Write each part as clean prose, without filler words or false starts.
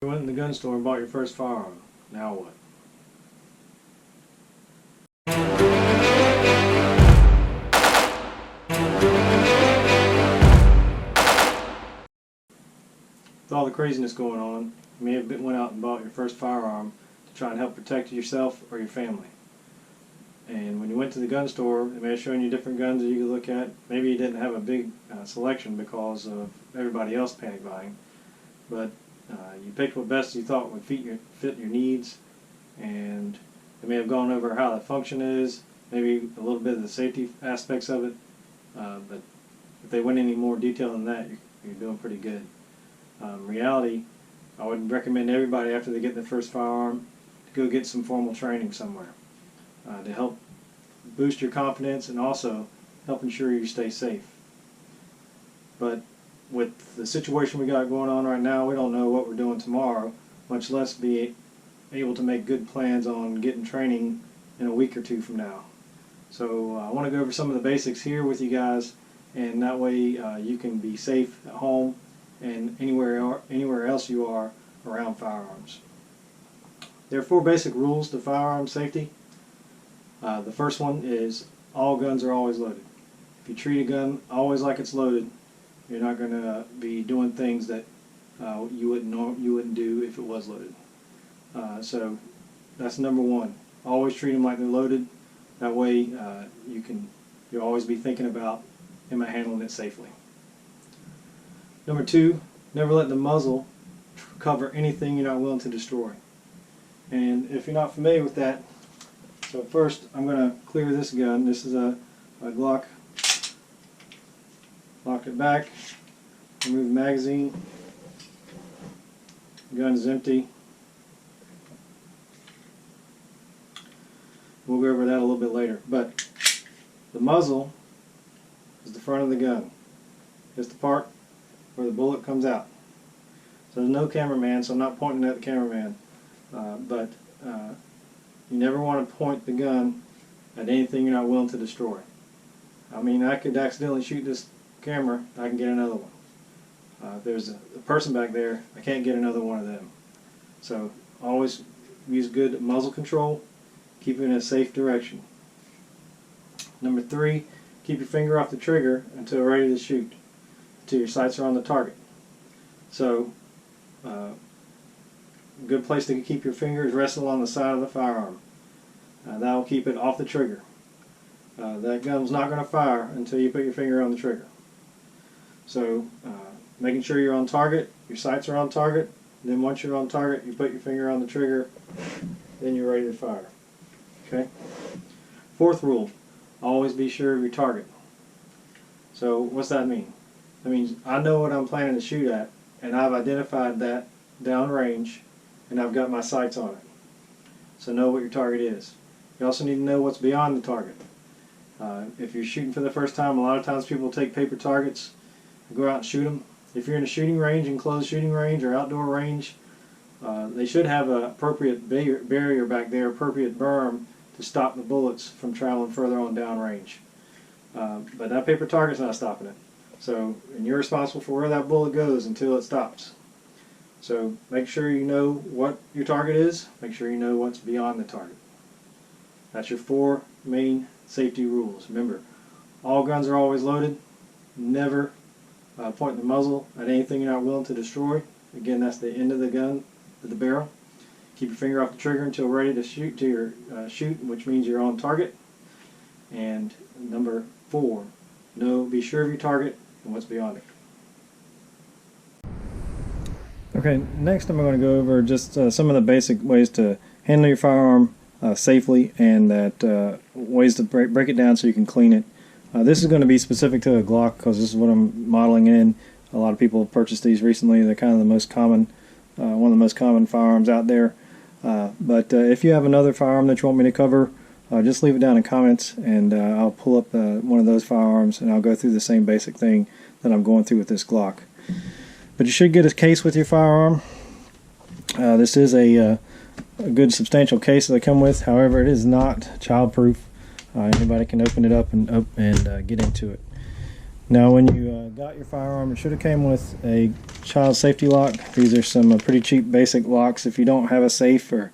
You went in the gun store and bought your first firearm. Now what? With all the craziness going on, you may have went out and bought your first firearm to try and help protect yourself or your family. And when you went to the gun store, they may have shown you different guns that you could look at. Maybe you didn't have a big selection because of everybody else panic buying, but you picked what best you thought would fit your needs, and they may have gone over how the function is, maybe a little bit of the safety aspects of it, but if they went any more detail than that, you're doing pretty good. Reality, I would recommend everybody after they get their first firearm to go get some formal training somewhere to help boost your confidence and also help ensure you stay safe. But with the situation we got going on right now, we don't know what we're doing tomorrow, much less be able to make good plans on getting training in a week or two from now. So I want to go over some of the basics here with you guys, and that way you can be safe at home and anywhere else you are around firearms. There are 4 basic rules to firearm safety. The first one is all guns are always loaded. If you treat a gun always like it's loaded, you're not going to be doing things that you wouldn't do if it was loaded. So that's number 1. Always treat them like they're loaded. That way you'll always be thinking about, am I handling it safely? Number 2, never let the muzzle cover anything you're not willing to destroy. And if you're not familiar with that, so first I'm going to clear this gun. This is a Glock. Lock it back, remove the magazine. The gun is empty. We'll go over that a little bit later. But the muzzle is the front of the gun. It's the part where the bullet comes out. So there's no cameraman, so I'm not pointing at the cameraman. But you never want to point the gun at anything you're not willing to destroy. I mean, I could accidentally shoot this camera, I can get another one. If there's a person back there, I can't get another one of them. So always use good muzzle control, keep it in a safe direction. Number 3, keep your finger off the trigger until ready to shoot, until your sights are on the target. So a good place to keep your fingers resting on the side of the firearm. That will keep it off the trigger. That gun's not going to fire until you put your finger on the trigger. So making sure you're on target, your sights are on target, then once you're on target you put your finger on the trigger, then you're ready to fire. Okay? 4th rule, always be sure of your target. So what's that mean? That means I know what I'm planning to shoot at, and I've identified that downrange, and I've got my sights on it. So know what your target is. You also need to know what's beyond the target. If you're shooting for the first time, a lot of times people take paper targets and go out and shoot them. If you're in a shooting range, enclosed shooting range or outdoor range, they should have an appropriate barrier back there, appropriate berm to stop the bullets from traveling further on downrange. But that paper target's not stopping it. So, and you're responsible for where that bullet goes until it stops. So make sure you know what your target is, make sure you know what's beyond the target. That's your 4 main safety rules. Remember, all guns are always loaded. Never point the muzzle at anything you're not willing to destroy. Again, that's the end of the gun, the barrel. Keep your finger off the trigger until ready to shoot, shoot, which means you're on target. And number 4, be sure of your target and what's beyond it. Okay, next I'm going to go over just some of the basic ways to handle your firearm safely, and that ways to break it down so you can clean it. This is going to be specific to a Glock because this is what I'm modeling in. A lot of people have purchased these recently. They're kind of the most common, one of the most common firearms out there. But if you have another firearm that you want me to cover, just leave it down in comments, and I'll pull up one of those firearms and I'll go through the same basic thing that I'm going through with this Glock. But you should get a case with your firearm. This is a good substantial case that they come with. However, it is not child-proof. Anybody can open it up and get into it. Now when you got your firearm, it should have came with a child safety lock. These are some pretty cheap basic locks. If you don't have a safe or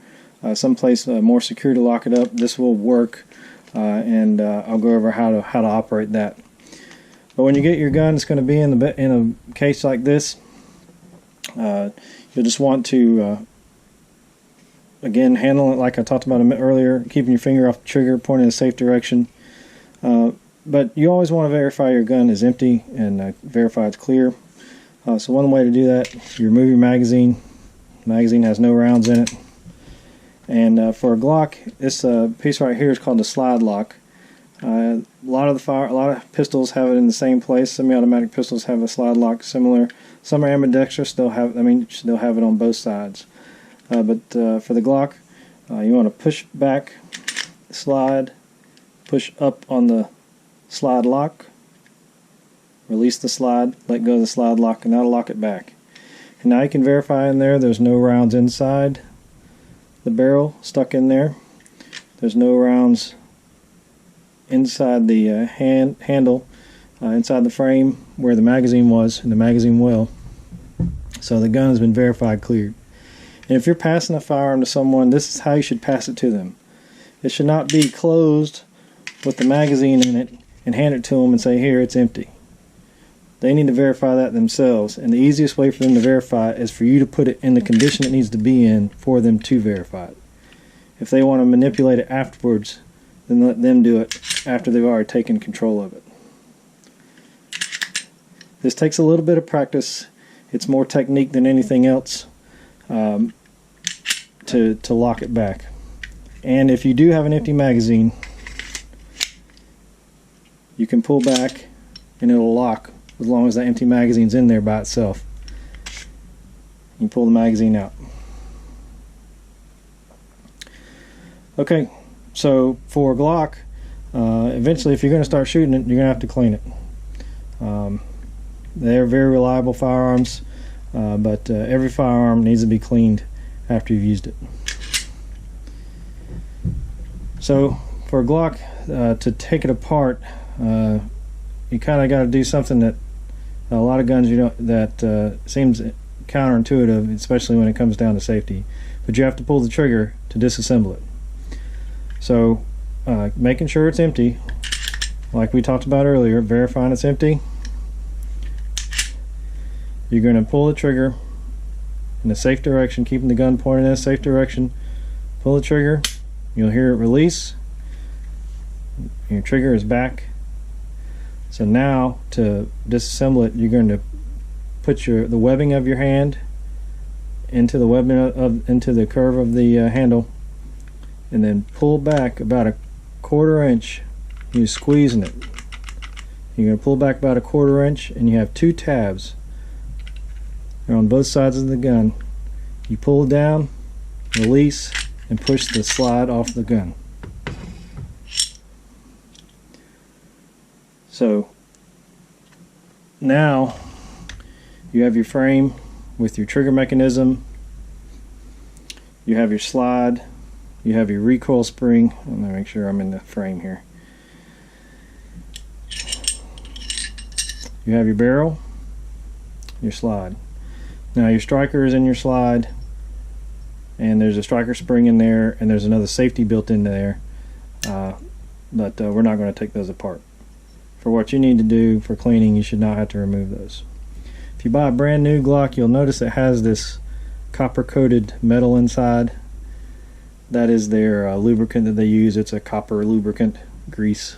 someplace more secure to lock it up, this will work, and I'll go over how to operate that. But when you get your gun, it's going to be in a case like this. You'll just want to again handle it like I talked about earlier, keeping your finger off the trigger, pointing in a safe direction. But you always want to verify your gun is empty and verify it's clear. So one way to do that, you remove your magazine. The magazine has no rounds in it. And for a Glock, this piece right here is called the slide lock. A lot of pistols have it in the same place. Semi-automatic pistols have a slide lock similar. Some are ambidextrous, still have it on both sides. But for the Glock, you want to push back, slide, push up on the slide lock, release the slide, let go of the slide lock, and now lock it back. And now you can verify in there's no rounds inside the barrel stuck in there. There's no rounds inside the handle, inside the frame where the magazine was and the magazine well. So the gun has been verified cleared. And if you're passing a firearm to someone, this is how you should pass it to them. It should not be closed with the magazine in it and hand it to them and say, here, it's empty. They need to verify that themselves, and the easiest way for them to verify it is for you to put it in the condition it needs to be in for them to verify it. If they want to manipulate it afterwards, then let them do it after they've already taken control of it. This takes a little bit of practice. It's more technique than anything else to lock it back. And if you do have an empty magazine, you can pull back and it'll lock as long as that empty magazine's in there by itself. You pull the magazine out. Okay, so for a Glock, eventually if you're going to start shooting it, you're going to have to clean it. They're very reliable firearms, but every firearm needs to be cleaned after you've used it. So for a Glock, to take it apart, you kind of got to do something that a lot of guns that seems counterintuitive, especially when it comes down to safety. But you have to pull the trigger to disassemble it. So making sure it's empty, like we talked about earlier, verifying it's empty. You're going to pull the trigger in a safe direction, keeping the gun pointed in a safe direction. Pull the trigger, you'll hear it release. Your trigger is back. So now to disassemble it, you're going to put the webbing of your hand into the webbing into the curve of the handle, and then pull back about 1/4 inch. You're squeezing it. You're going to pull back about 1/4 inch, and you have 2 tabs. They're on both sides of the gun. You pull down, release, and push the slide off the gun. So now you have your frame with your trigger mechanism, you have your slide, you have your recoil spring. I'm going to make sure I'm in the frame here. You have your barrel, your slide. Now your striker is in your slide, and there's a striker spring in there, and there's another safety built into there, but we're not going to take those apart. For what you need to do for cleaning, you should not have to remove those. If you buy a brand new Glock, you'll notice it has this copper coated metal inside. That is their lubricant that they use. It's a copper lubricant grease.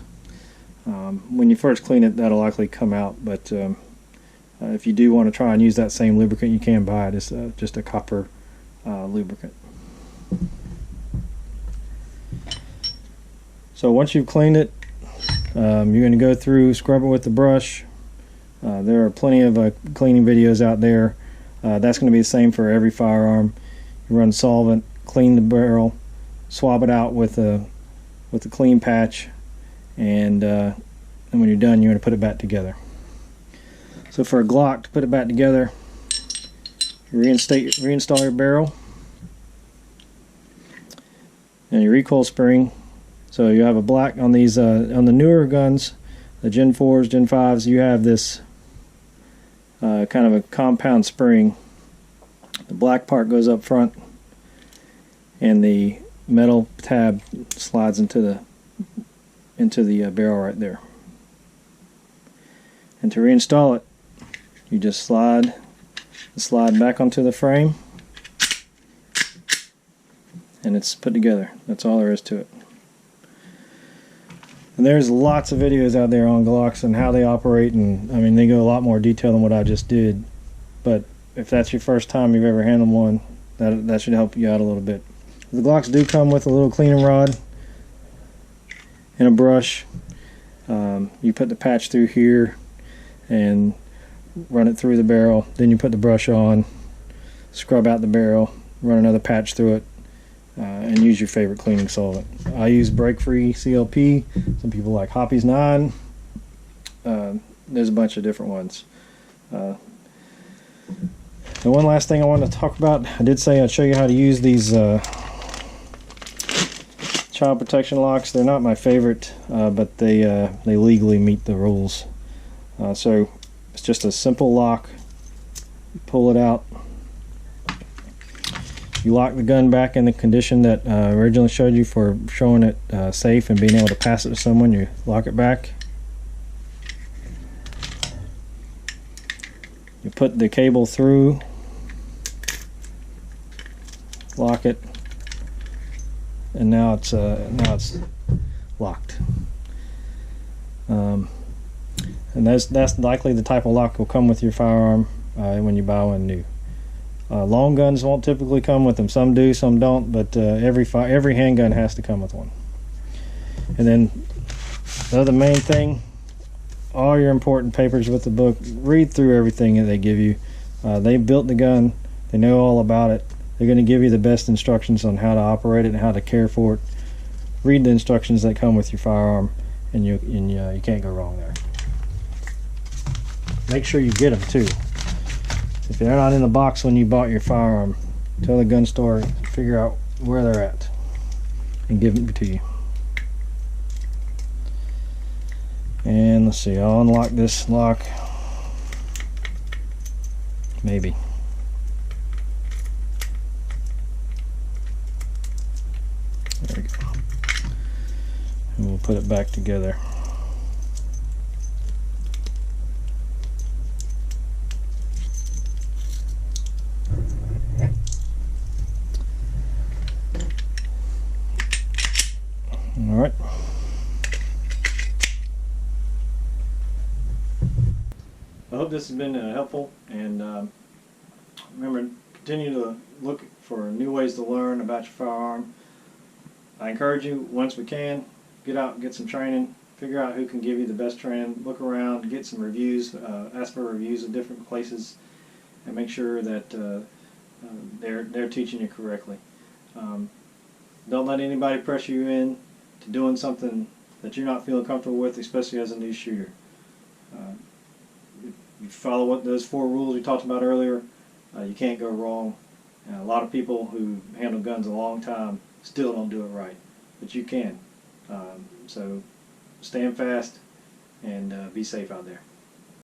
When you first clean it, that'll likely come out, but if you do want to try and use that same lubricant, you can buy it. It's just a copper lubricant. So once you've cleaned it, you're going to go through, scrub it with the brush. There are plenty of cleaning videos out there. That's going to be the same for every firearm. You run solvent, clean the barrel, swab it out with a clean patch, and when you're done, you're going to put it back together. So for a Glock, to put it back together, you reinstall your barrel and your recoil spring. So you have a black on these on the newer guns. the Gen 4s, Gen 5s, you have this kind of a compound spring. The black part goes up front, and the metal tab slides into the barrel right there. And to reinstall it, you just slide back onto the frame, and it's put together. That's all there is to it. And there's lots of videos out there on Glocks and how they operate, and I mean they go a lot more detail than what I just did. But if that's your first time you've ever handled one, that should help you out a little bit. The Glocks do come with a little cleaning rod and a brush. You put the patch through here and run it through the barrel. Then you put the brush on, scrub out the barrel, run another patch through it, and use your favorite cleaning solvent. I use break-free CLP. Some people like Hoppy's 9. There's a bunch of different ones. The one last thing I wanted to talk about, I did say I'd show you how to use these child protection locks. They're not my favorite, but they legally meet the rules. So it's just a simple lock. You pull it out. You lock the gun back in the condition that I originally showed you for showing it safe and being able to pass it to someone. You lock it back. You put the cable through, lock it, and now it's locked. And that's likely the type of lock that will come with your firearm when you buy one new. Long guns won't typically come with them. Some do, some don't, but every handgun has to come with one. And then the other main thing, all your important papers with the book. Read through everything that they give you. They built the gun. They know all about it. They're going to give you the best instructions on how to operate it and how to care for it. Read the instructions that come with your firearm, and you can't go wrong there. Make sure you get them too. If they're not in the box when you bought your firearm, tell the gun store, figure out where they're at, and give them to you. And let's see, I'll unlock this lock. Maybe. There we go. And we'll put it back together. All right. I hope this has been helpful, and remember, continue to look for new ways to learn about your firearm. I encourage you, once we can, get out and get some training, figure out who can give you the best training, look around, get some reviews, ask for reviews of different places, and make sure that they're teaching you correctly. Don't let anybody pressure you in to doing something that you're not feeling comfortable with, especially as a new shooter. If you follow what those 4 rules we talked about earlier, you can't go wrong. A lot of people who handle guns a long time still don't do it right, but you can. So stand fast and be safe out there.